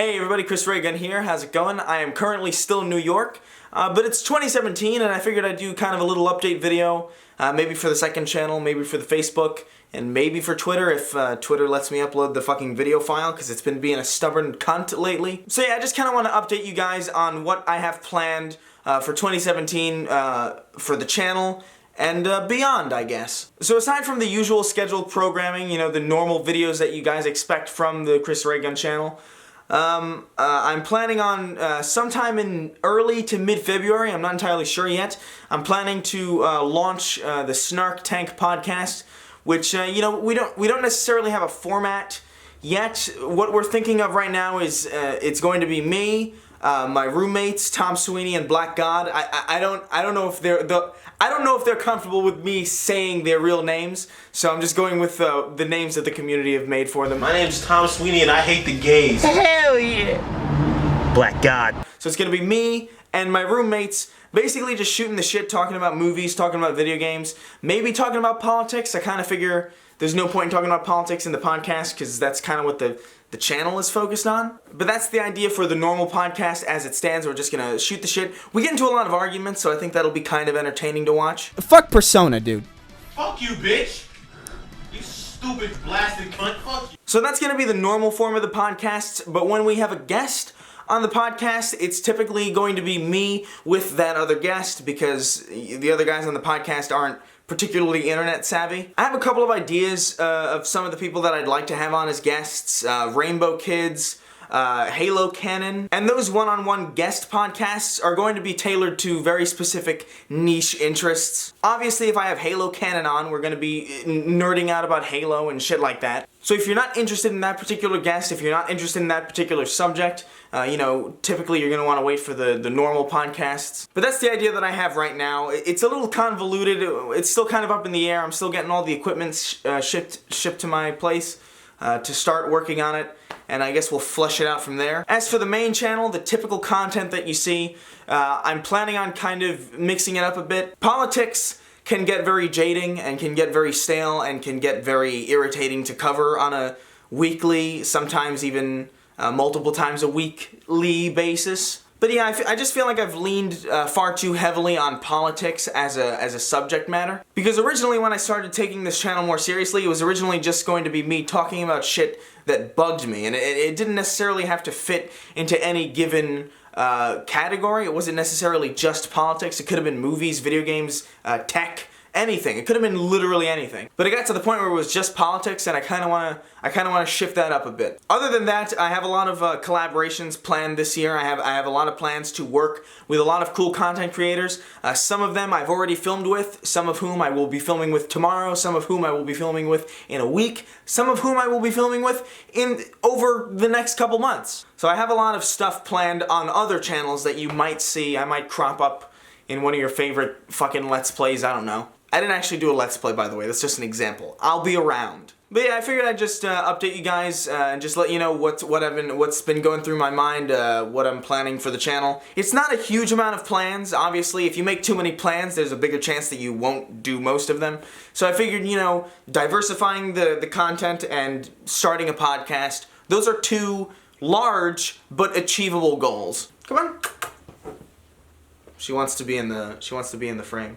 Hey everybody, Chris Raygun here. How's it going? I am currently still in New York, but it's 2017 and I figured I'd do kind of a little update video, maybe for the second channel, maybe for the Facebook, and maybe for Twitter if Twitter lets me upload the fucking video file, because it's been being a stubborn cunt lately. So yeah, I just kind of want to update you guys on what I have planned for 2017 for the channel and beyond, I guess. So aside from the usual scheduled programming, you know, the normal videos that you guys expect from the Chris Raygun channel, I'm planning on sometime in early to mid-February, I'm not entirely sure yet, I'm planning to launch the Snark Tank podcast, which, you know, we don't necessarily have a format yet. What we're thinking of right now is it's going to be me, my roommates, Tom Sweeney and Black God. I don't know if they're comfortable with me saying their real names, so I'm just going with the names that the community have made for them. My name's Tom Sweeney and I hate the gays. Hell yeah! Black God. So it's gonna be me and my roommates basically just shooting the shit, talking about movies, talking about video games, maybe talking about politics. I kind of figure there's no point in talking about politics in the podcast because that's kind of what the channel is focused on. But that's the idea for the normal podcast as it stands. We're just gonna shoot the shit. We get into a lot of arguments, so I think that'll be kind of entertaining to watch. Fuck Persona, dude. Fuck you, bitch! You stupid blasted cunt, fuck you. So that's gonna be the normal form of the podcast, but when we have a guest on the podcast, it's typically going to be me with that other guest because the other guys on the podcast aren't particularly internet savvy. I have a couple of ideas of some of the people that I'd like to have on as guests. Rainbow Kids, Halo Canon, and those one-on-one guest podcasts are going to be tailored to very specific niche interests. Obviously, if I have Halo Canon on, we're going to be nerding out about Halo and shit like that. So if you're not interested in that particular guest, if you're not interested in that particular subject, you know, typically you're going to want to wait for the normal podcasts. But that's the idea that I have right now. It's a little convoluted. It's still kind of up in the air. I'm still getting all the equipment shipped to my place to start working on it. And I guess we'll flesh it out from there. As for the main channel, the typical content that you see, I'm planning on kind of mixing it up a bit. Politics can get very jading and can get very stale and can get very irritating to cover on a weekly, sometimes even multiple times a weekly basis. But yeah, I just feel like I've leaned far too heavily on politics as a subject matter. Because originally when I started taking this channel more seriously, it was originally just going to be me talking about shit that bugged me. And it didn't necessarily have to fit into any given category. It wasn't necessarily just politics. It could have been movies, video games, tech, anything. It could have been literally anything. But it got to the point where it was just politics, and I kind of want to shift that up a bit. Other than that, I have a lot of collaborations planned this year. I have a lot of plans to work with a lot of cool content creators. Some of them I've already filmed with, some of whom I will be filming with tomorrow, some of whom I will be filming with in a week, some of whom I will be filming with over the next couple months. So I have a lot of stuff planned on other channels that you might see. I might crop up in one of your favorite fucking Let's Plays, I don't know. I didn't actually do a Let's Play, by the way, that's just an example. I'll be around. But yeah, I figured I'd just update you guys and just let you know what's been going through my mind, what I'm planning for the channel. It's not a huge amount of plans, obviously. If you make too many plans, there's a bigger chance that you won't do most of them. So I figured, you know, diversifying the content and starting a podcast, those are two large but achievable goals. Come on. She wants to be in the frame.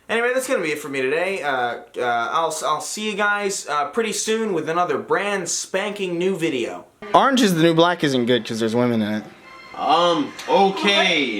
Anyway, that's gonna be it for me today. I'll see you guys pretty soon with another brand spanking new video. Orange is the New Black isn't good because there's women in it. Okay.